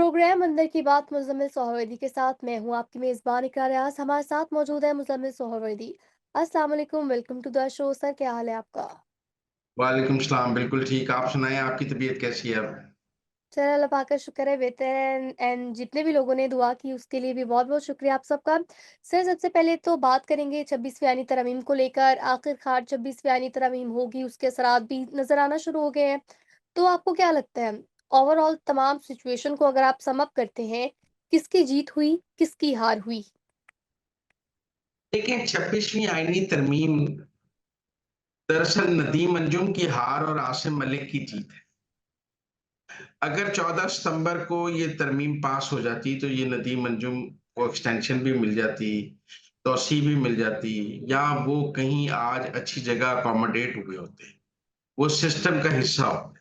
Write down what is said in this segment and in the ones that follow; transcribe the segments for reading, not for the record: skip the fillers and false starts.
Programme अंदर की बात मुज़म्मिल सोहरवर्दी के साथ मैं हूँ आपकी मेज़बान इकरार अयाज। हमारे साथ मौजूद है मुज़म्मिल सोहरवर्दी। अस्सलाम वालेकुम, welcome to the show. Sir, क्या हाल है आपका? वालेकुम सलाम, बिल्कुल ठीक। आप सुनाएँ, आपकी तबीयत कैसी है अब? चलो, अल्लाह पाक का शुक्र है बेहतर है। एंड जितने भी लोगों ने दुआ की उसके लिए भी बहुत-बहुत शुक्रिया आप सबका। सर, सबसे पहले तो बात करेंगे 26वीं आईनी तरमीम को लेकर। आखिरकार 26वीं आईनी तरमीम होगी, उसके असरात भी नज़र आना शुरू हो गए हैं। तो आपको क्या लगता है, ओवरऑल तमाम सिचुएशन को अगर आप सम अप करते हैं, किसकी जीत हुई, किसकी हार हुई? देखिए, 26वीं आईनी तरमीम दरअसल नदीम अंजुम की हार और आसिम मलिक की जीत है। अगर 14 सितंबर को ये तरमीम पास हो जाती, तो ये नदीम अंजुम को एक्सटेंशन भी मिल जाती, तौसीह भी मिल जाती, या वो कहीं आज अच्छी जगह अकोमोडेट हुए होते। वो सिस्टम का हिस्सा होते।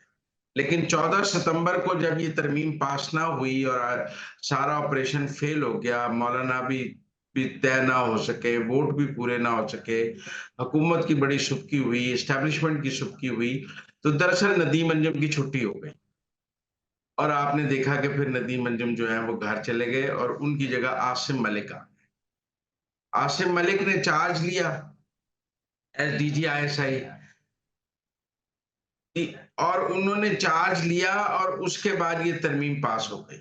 लेकिन 14 सितंबर को जब ये तरमीम पास ना हुई और सारा ऑपरेशन फेल हो गया, मौलाना भी तय ना हो सके, वोट भी पूरे ना हो सके, हुकूमत की बड़ी सुबकी हुई, एस्टेब्लिशमेंट की सुबकी हुई, तो दरअसल नदीम अंजुम की छुट्टी हो गई। और आपने देखा कि फिर नदीम अंजुम जो है वो घर चले गए और उनकी जगह आसिम मलिक आ गए। आसिम मलिक ने चार्ज लिया एस डीजी आईएसआई और उन्होंने चार्ज लिया और उसके बाद ये तरमीम पास हो गई।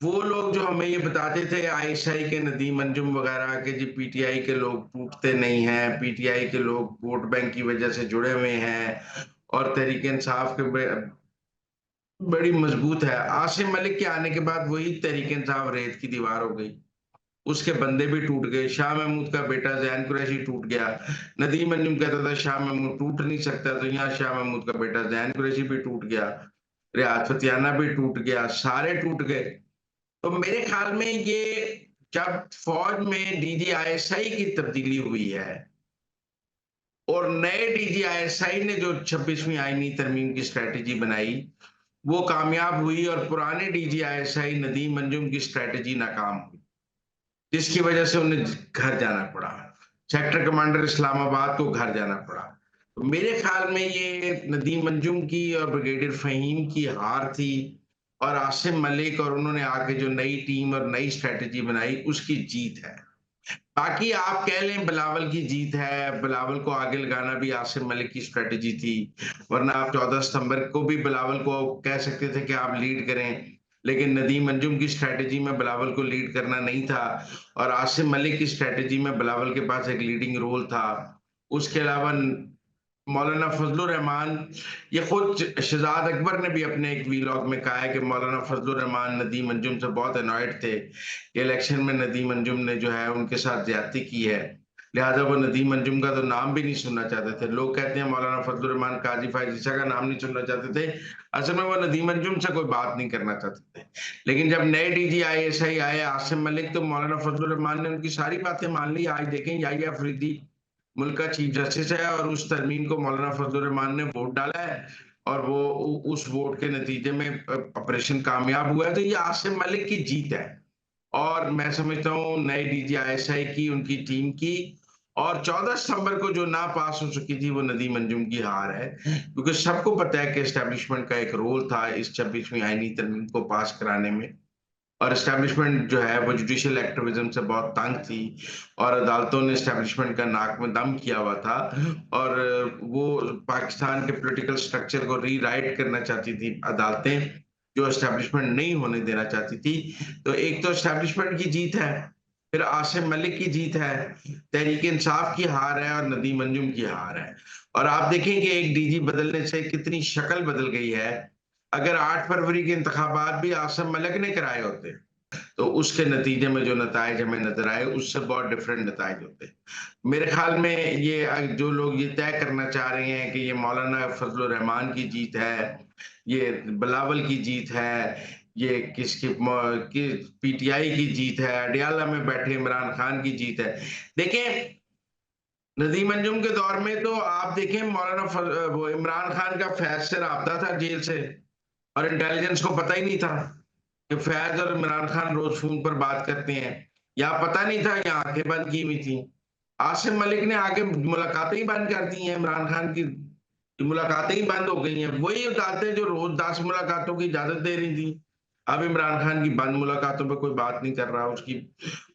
वो लोग जो हमें ये बताते थे आईएसआई के नदीम अंजुम वगैरह के जी पीटीआई के लोग टूटते नहीं हैं, पीटीआई के लोग वोट बैंक की वजह से जुड़े हुए हैं और तहरीक इंसाफ के बड़ी मजबूत है। आसिम मलिक के आने के बाद वही तहरीक इंसाफ रेत की दीवार हो गई। उसके बंदे भी टूट गए। शाह महमूद का बेटा जैन कुरैशी टूट गया। नदीम अंजुम कहता था शाह महमूद टूट नहीं सकता, तो यहाँ शाह महमूद का बेटा जैन कुरैशी भी टूट गया। रियाज फतियाना भी टूट गया, सारे टूट गए। तो मेरे ख्याल में ये जब फौज में डीजीआईएसआई की तब्दीली हुई है और नए डीजीआईएसआई ने जो 26वीं आईनी तरमीम की स्ट्रेटेजी बनाई, वो कामयाब हुई और पुराने डीजीआईएसआई नदीम अंजुम की स्ट्रेटेजी नाकाम हुई, जिसकी वजह से उन्हें घर जाना पड़ा। सेक्टर कमांडर इस्लामाबाद को घर जाना पड़ा। तो मेरे ख्याल में ये नदीम अंजुम की और ब्रिगेडियर फहीम की हार थी और आसिम मलिक और उन्होंने आके जो नई टीम और नई स्ट्रेटेजी बनाई उसकी जीत है। बाकी आप कह लें बिलावल की जीत है, बिलावल को आगे लगाना भी आसिम मलिक की स्ट्रेटेजी थी, वरना आप 14 सितंबर को भी बिलावल को कह सकते थे कि आप लीड करें, लेकिन नदीम अंजुम की स्ट्रेटेजी में बिलावल को लीड करना नहीं था और आसिम मलिक की स्ट्रेटेजी में बिलावल के पास एक लीडिंग रोल था। उसके अलावा मौलाना फजलुर रहमान, ये खुद शहजाद अकबर ने भी अपने एक वीलॉग में कहा है कि मौलाना फजलुर रहमान नदीम अंजुम से बहुत अनॉयड थे कि इलेक्शन में नदीम अंजुम ने जो है उनके साथ ज्यादती की है, लिहाजा वो नदीम अंजुम का तो नाम भी नहीं सुनना चाहते थे। लोग कहते हैं मौलाना फजलुर रहमान काजी फायज ईसा का नाम नहीं सुनना चाहते थे, असल में वो नदीम अंजुम से कोई बात नहीं करना चाहते थे। लेकिन जब नए डीजी आईएसआई आए आसिम मलिक, तो मौलाना फजलुर रहमान ने उनकी सारी बातें मान ली। आज देखें याहिया अफरीदी मुल्क का चीफ जस्टिस है और उस तरमीम को मौलाना फजलुर रहमान ने वोट डाला है और वो उस वोट के नतीजे में ऑपरेशन कामयाब हुआ है। तो ये आसिम मलिक की जीत है और मैं समझता हूँ नए डीजी आईएसआई की, उनकी टीम की, और 14 सितंबर को जो ना पास हो सकी थी वो नदीम अंजुम की हार है, क्योंकि सबको पता है कि एस्टेब्लिशमेंट का एक रोल था इस 26वीं आईनी तरमीम को पास कराने में और एस्टेब्लिशमेंट जो है वो जुडिशियल एक्टिविज्म से बहुत तंग थी और अदालतों ने एस्टेब्लिशमेंट का नाक में दम किया हुआ था और वो पाकिस्तान के पॉलिटिकल स्ट्रक्चर को रीराइट करना चाहती थी अदालतें, जो एस्टेब्लिशमेंट नहीं होने देना चाहती थी। तो एक तो एस्टेब्लिशमेंट की जीत है, फिर आसिम मलिक की जीत है, तहरीक इंसाफ की हार है और नदीम अंजुम की हार है। और आप देखें कि एक डीजी बदलने से कितनी शक्ल बदल गई है। अगर 8 फरवरी के इंतखाबात भी आसिम मलिक ने कराए होते, तो उसके नतीजे में जो नताइज हमें नजर आए उससे बहुत डिफरेंट नताइज होते। मेरे ख्याल में ये जो लोग ये तय करना चाह रहे हैं कि ये मौलाना फजलुर रहमान की जीत है, ये बिलावल की जीत है, ये कि पीटीआई की जीत है, अडियाला में बैठे इमरान खान की जीत है। देखें, नदीम अंजुम के दौर में तो आप देखें वो इमरान खान का फैज से राब्ता था जेल से और इंटेलिजेंस को पता ही नहीं था कि फैज और इमरान खान रोज फोन पर बात करते हैं, या पता नहीं था, या आंखें बंद की हुई थी। आसिम मलिक ने आके मुलाकातें ही बंद कर दी हैं, इमरान खान की मुलाकातें ही बंद हो गई हैं। वही अदालतें जो रोज 10 मुलाकातों की इजाजत दे रही थी, अब इमरान खान की बंद मुलाकातों पे कोई बात नहीं कर रहा, उसकी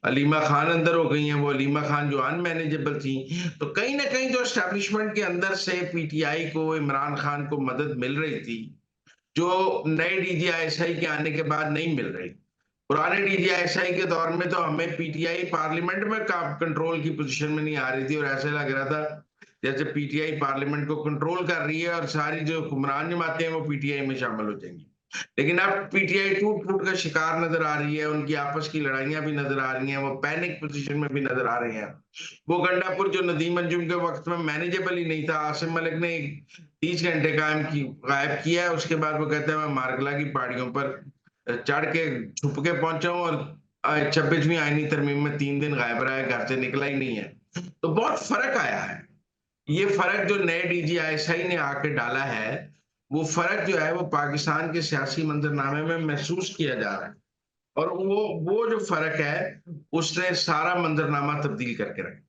अलीमा खान अंदर हो गई हैं, वो अलीमा खान जो अनमैनेजेबल थी। तो कहीं ना कहीं जो एस्टेब्लिशमेंट के अंदर से पीटीआई को इमरान खान को मदद मिल रही थी, जो नए डीजीआईएसआई के आने के बाद नहीं मिल रही। पुराने डीजीआईएसआई के दौर में तो हमें पीटीआई पार्लियामेंट में कंट्रोल की पोजीशन में नहीं आ रही थी, और ऐसे लग रहा था जैसे पीटीआई पार्लियामेंट को कंट्रोल कर रही है और सारी जो हुक्मरान जमातें हैं वो पीटीआई में शामिल हो जाएंगी। लेकिन अब पीटीआई टूट फूट का शिकार नजर आ रही है, उनकी आपस की लड़ाइयां भी नजर आ रही हैं, वो पैनिक पोजीशन में भी नजर आ रहे हैं। वो गंडापुर जो नदीम अंजुम के वक्त में मैनेजेबल ही नहीं था, आसिम मलिक ने 30 घंटे गायब किया है, उसके बाद वो कहते हैं मैं मारगला की पहाड़ियों पर चढ़ के छुप के पहुंचा हूं, और 26वीं आईनी तरमीम में 3 दिन गायब रहा है, घर से निकला ही नहीं है। तो बहुत फर्क आया है। ये फर्क जो नए डीजीआईएसआई ने आके डाला है, वो फर्क जो है वो पाकिस्तान के सियासी मंजरनामे में महसूस किया जा रहा है, और वो जो फर्क है उसने सारा मंजरनामा तब्दील करके रखा।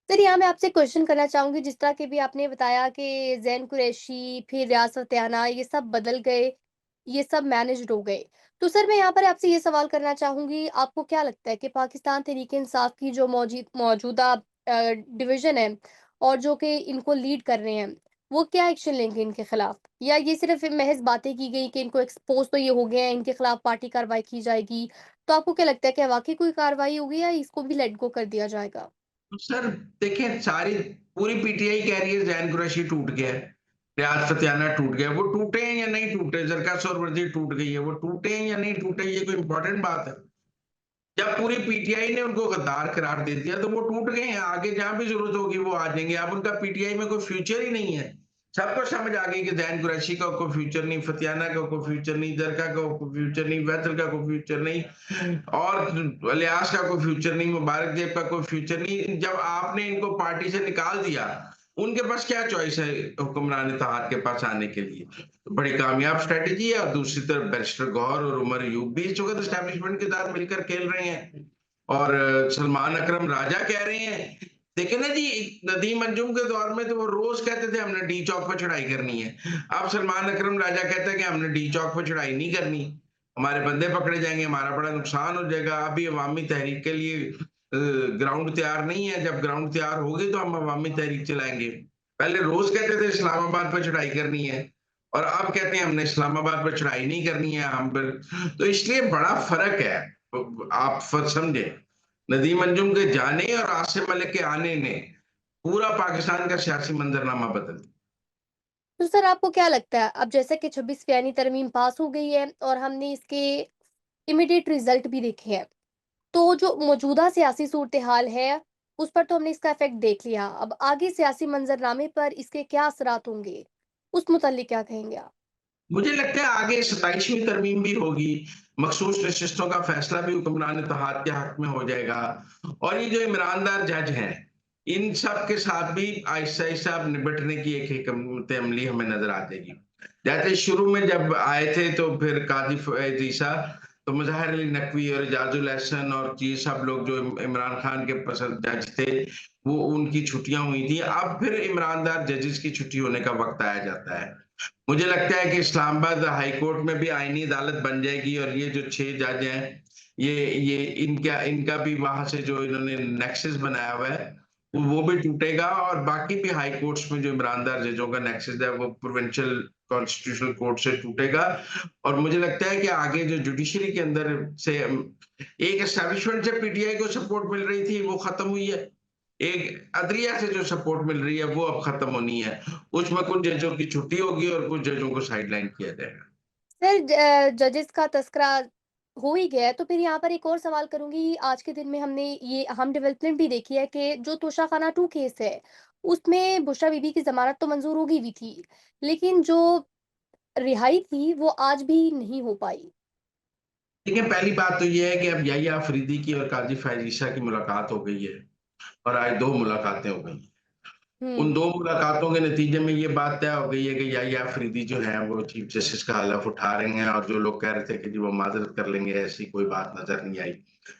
सर, यहाँ मैं आपसे क्वेश्चन करना चाहूँगी, जिस तरह के भी आपने बताया कि ज़ैन कुरैशी, फिर रियासत-ए-आना, ये सब बदल गए, ये सब मैनेज्ड हो गए। तो सर, मैं यहाँ पर आपसे ये सवाल करना चाहूँगी, आपको क्या लगता है कि पाकिस्तान तहरीक-ए-इंसाफ की जो मौजूदा डिवीज़न है और जो कि इनको लीड कर रहे हैं, वो क्या एक्शन लेंगे इनके खिलाफ? या ये सिर्फ़ महज़ बातें की गई कि इनको एक्सपोज़ तो ये हो गए हैं, इनके खिलाफ पार्टी कार्रवाई की जाएगी। तो आपको क्या लगता है, क्या वाक़ई कोई कार्रवाई होगी या इसको भी लेट गो कर दिया जाएगा? तो सर देखिए, सारी पूरी पीटीआई कह रही है जैन कुरैशी टूट गया है, रियाज फतेहाना टूट गया। वो टूटे हैं या नहीं टूटे, जरकस और वर्दी टूट गई है, वो टूटे हैं या नहीं टूटे, ये कोई इंपॉर्टेंट बात है? जब पूरी पीटीआई ने उनको गद्दार करार दे दिया तो वो टूट गए हैं, आगे जहां भी जरूरत होगी वो आ जाएंगे। अब उनका पीटीआई में कोई फ्यूचर ही नहीं है। सबको समझ आ गई कि जैन कुरैशी का कोई फ्यूचर नहीं, फतियाना का कोई फ्यूचर नहीं, जरका का कोई फ्यूचर नहीं, वैसल का कोई फ्यूचर नहीं, और अलियास का कोई फ्यूचर नहीं, मुबारक देव का कोई फ्यूचर नहीं। जब आपने इनको पार्टी से निकाल दिया, उनके पास क्या चॉइस है हुक्मरान इत्तेहाद के पास आने के लिए? तो बड़ी कामयाब स्ट्रेटेजी है। और दूसरी तरफ बैरिस्टर गौहर और उमर अयूब भी इस वक्त एस्टेब्लिशमेंट के साथ मिलकर खेल रहे हैं, और सलमान अकरम राजा कह रहे हैं। देखिए ना जी, नदीम अंजुम के दौर में तो वो रोज कहते थे हमने डी चौक पर चढ़ाई करनी है। अब सलमान अकरम राजा कहता है कि हमने डी चौक पर चढ़ाई नहीं करनी, हमारे बंदे पकड़े जाएंगे, हमारा बड़ा नुकसान हो जाएगा। अभी अवामी तहरीक के लिए ग्राउंड तैयार नहीं है, जब ग्राउंड तैयार होगी तो हम अवामी तहरीक चलाएंगे। पहले रोज कहते थे इस्लामाबाद पर चढ़ाई करनी है, और अब कहते हैं हमने इस्लामाबाद पर चढ़ाई नहीं करनी है हम पर। तो इसलिए बड़ा फर्क है, आप समझे। नदीम अंजुम के जाने और आसिम मलिक के आने ने पूरा पाकिस्तान का सियासी मंजरनामा बदल दिया। तो सर, आपको क्या लगता है, अब जैसे कि 26वीं यानी तरमीम पास हो गई है और हमने इसके इमीडिएट रिजल्ट भी देखे हैं, तो जो मौजूदा सियासी सूरत-ए-हाल है, उस पर तो हमने इसका इफ़ेक्ट देख लिया। अब आगे सियासी मंज़रनामे पर इसके क्या असरात होंगे? उस मुतल्लिक़ क्या कहेंगे आप? मुझे लगता है आगे 27वीं तरमीम भी होगी, मखसूस नशिस्तों का फैसला भी हुक्मरान इत्तेहाद के हक में हो जाएगा, और ये जो ईमानदार जज हैं, इन सब के साथ भी आहिस्ता-आहिस्ता निपटने की एक हिकमत अमली हमें नजर आ जाएगी। जैसे शुरू में जब आए थे तो फिर काजी फैज़ ईसा, तो मुज़ाहिर अली नकवी और एजाजुल एहसन और ये सब लोग जो इमरान खान के पसंद जज थे, वो उनकी छुट्टियां हुई थी। अब फिर ईमानदार जजेस की छुट्टी होने का वक्त आया जाता है। मुझे लगता है कि इस्लामाबाद हाई कोर्ट में भी आईनी अदालत बन जाएगी, और ये जो 6 जज हैं, ये इनका इनका भी वहां से जो इन्होंने नेक्सस बनाया हुआ है वो भी टूटेगा, और बाकी भी हाई कोर्ट्स में जो ईमानदार जजों का नेक्सस है वो प्रोविंशियल कॉन्स्टिट्यूशनल कोर्ट से टूटेगा। और मुझे लगता है कि आगे जो जुडिशरी के अंदर से एक एस्टेब्लिशमेंट से पीटीआई को सपोर्ट मिल रही थी वो खत्म हुई है, एक अदलिया से जो सपोर्ट मिल रही है वो अब खत्म होनी है। उसमें कुछ जजों की छुट्टी होगी और कुछ जजों को साइडलाइन किया जाएगा। सर, जजेस का तज़किरा हो ही गया है, तो फिर यहाँ पर एक और सवाल करूँगी। आज के दिन में हमने ये अहम डेवलपमेंट भी देखी है कि जो तोशाखाना 2 केस है, उसमें बुशरा बीबी की ज़मानत तो मंज़ूर हो गई भी थी, लेकिन जो रिहाई थी, वो आज भी नहीं हो पाई। देखिए, पहली बात तो ये है कि अब याहिया अफरीदी की और काजी फैज़ ईसा की मुलाकात हो गई है, और आज 2 मुलाकातें हो गई। उन हुँ। 2 मुलाकातों के नतीजे में ये बात तय हो गई है कि याहिया अफरीदी जो है वो चीफ जस्टिस का हलफ उठा रहे हैं, और जो लोग कह रहे थे कि जी वो माज़रत कर लेंगे, ऐसी कोई बात नज़र नहीं आई।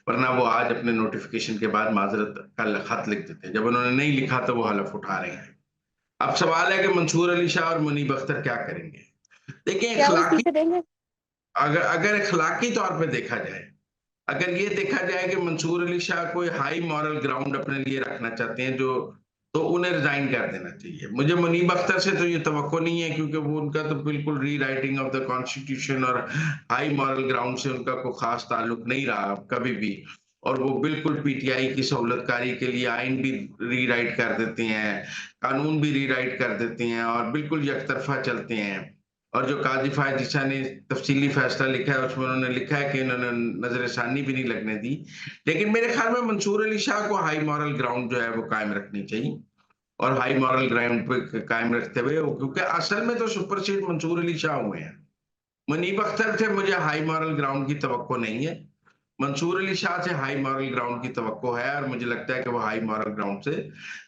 वरना वो आज अपने नोटिफ़िकेशन के बाद माज़रत का खत लिख देते। जब उन्होंने नहीं लिखा तो वो हलफ उठा रहे हैं। अब सवाल है कि मंसूर अली शाह और मुनीब अख्तर क्या करेंगे? देखिए, क्या वो इखलाकी इस्तीफ़े देंगे? अगर अगर अखलाकी तौर पे देखा जाए, अगर ये देखा जाए कि मंसूर अली शाह कोई हाई मॉरल ग्राउंड अपने लिए रखना चाहते हैं जो, तो उन्हें रिजाइन कर देना चाहिए। मुझे मुनीब अख्तर से तो ये तवक्को नहीं है, क्योंकि वो उनका तो बिल्कुल रीराइटिंग ऑफ द कॉन्स्टिट्यूशन और हाई मॉरल ग्राउंड से उनका कोई खास ताल्लुक नहीं रहा कभी भी। और वो बिल्कुल पीटीआई की सहूलतकारी के लिए आइन भी रीराइट कर देते हैं, कानून भी रीराइट कर देते हैं और बिल्कुल यकतरफा चलते हैं। और जो काजी फायद ईसा ने तफसीली फैसला लिखा है, उसमें उन्होंने लिखा है कि इन्होंने नजरसानी भी नहीं लगने दी। लेकिन मेरे ख्याल में मंसूर अली शाह को हाई मॉरल ग्राउंड जो है वो कायम रखनी चाहिए, और हाई मॉरल ग्राउंड पे कायम रखते हुए, क्योंकि असल में तो सुपरसीड मंसूर अली शाह हुए हैं। मुनीब अख्तर थे, मुझे हाई मॉरल ग्राउंड की तवक्को नहीं है। मंसूर अली शाह से हाई मॉरल ग्राउंड की तवक्को है, और मुझे लगता है कि वो हाई मॉरल ग्राउंड से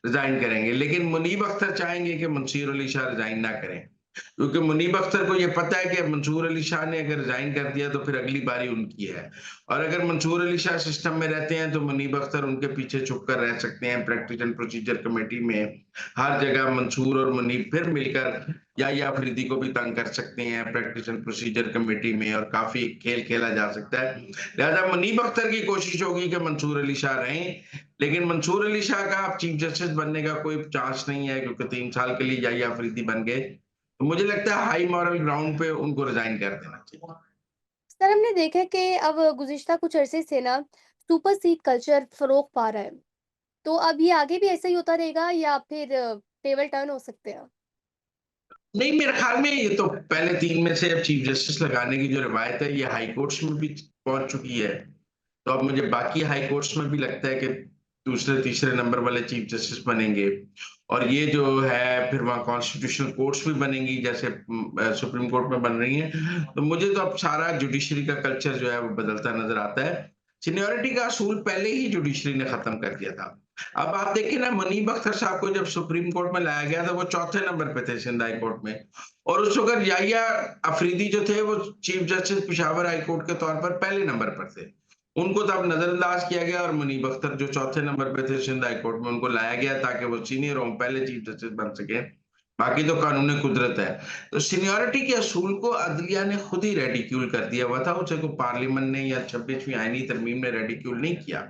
रिजाइन करेंगे। लेकिन मुनीब अख्तर चाहेंगे कि मंसूर अली शाह रिजाइन ना करें, क्योंकि मुनीब अख्तर को ये पता है कि मंसूर अली शाह ने अगर रिजाइन कर दिया तो फिर अगली बारी उनकी है। और अगर मंसूर अली शाह सिस्टम में रहते हैं तो मुनीब अख्तर उनके पीछे छुप कर रह सकते हैं प्रैक्टिस एंड प्रोसीजर कमेटी में। हर जगह मंसूर और मुनीब फिर मिलकर या अफरीदी को भी तंग कर सकते हैं प्रैक्टिस एंड प्रोसीजर कमेटी में, और काफी खेल खेला जा सकता है। लिहाजा मुनीब अख्तर की कोशिश होगी कि मंसूर अली शाह रहें, लेकिन मंसूर अली शाह का अब चीफ जस्टिस बनने का कोई चांस नहीं है, क्योंकि 3 साल के लिए या अफरीदी बन गए। तो मुझे लगता है हाई मॉरल ग्राउंड पे उनको रिजाइन कर देना चाहिए। सर हमने देखा है कि अब गुज़िश्ता कुछ अरसे से ना सुपर सीड कल्चर फ़रोग़ पा रहा है। तो अब ये आगे भी ऐसा ही होता रहेगा या फिर टेबल टर्न हो सकते हैं? नहीं, मेरे ख्याल में ये तो पहले 3 में से अब चीफ जस्टिस लगाने की जो रवायत है, ये हाई कोर्ट्स में भी पहुंच चुकी है। तो अब मुझे बाकी हाई कोर्ट्स में भी लगता है कि दूसरे तीसरे नंबर वाले चीफ जस्टिस बनेंगे। और ये जो है फिर वहाँ कॉन्स्टिट्यूशनल कोर्ट्स भी बनेंगी, जैसे सुप्रीम कोर्ट में बन रही हैं। तो मुझे तो अब सारा जुडिशरी का कल्चर जो है वो बदलता नजर आता है। सीनियरिटी का असूल पहले ही जुडिशरी ने खत्म कर दिया था। अब आप देखिए ना, मुनीब अख्तर साहब को जब सुप्रीम कोर्ट में लाया गया था, वो चौथे नंबर पे थे सिंध हाई कोर्ट में। और उस वक्त याहिया अफरीदी जो थे, वो chief justice Peshawar high court के तौर पर पहले नंबर पर थे। उनको तब नजरअंदाज किया गया, और मुनीब अख्तर जो चौथे नंबर पे थे सिंध हाई कोर्ट में, उनको लाया गया ताकि वो सीनियर हों, पहले चीफ जस्टिस बन सके। बाकी तो कानूनी कुदरत है। तो सीनियरिटी के असूल को अदलिया ने खुद ही रेडिक्यूल कर दिया हुआ था, उसे को पार्लियामेंट ने या 26वीं आईनी तरमीम ने रेडिक्यूल नहीं किया।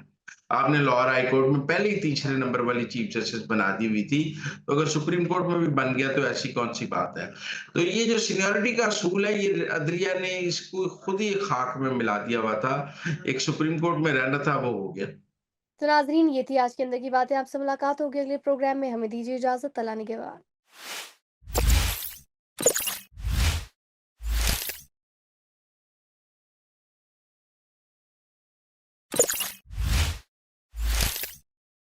आपने लाहौर हाई कोर्ट में पहले ही तीसरे नंबर वाली चीफ जस्टिस बना दी हुई थी, तो अगर सुप्रीम कोर्ट में भी बन गया तो ऐसी कौन सी बात है। तो ये जो सीनियरिटी का असूल है, ये अदलिया ने इसको खुद ही खाक में मिला दिया हुआ था। एक सुप्रीम कोर्ट में रहना था, वो हो गया। तो नाज़रीन ये थी आज के अंदर की बातें। आपसे मुलाकात होगी अगले प्रोग्राम में। हमें दीजिए इजाज़त। तलानी के बाद।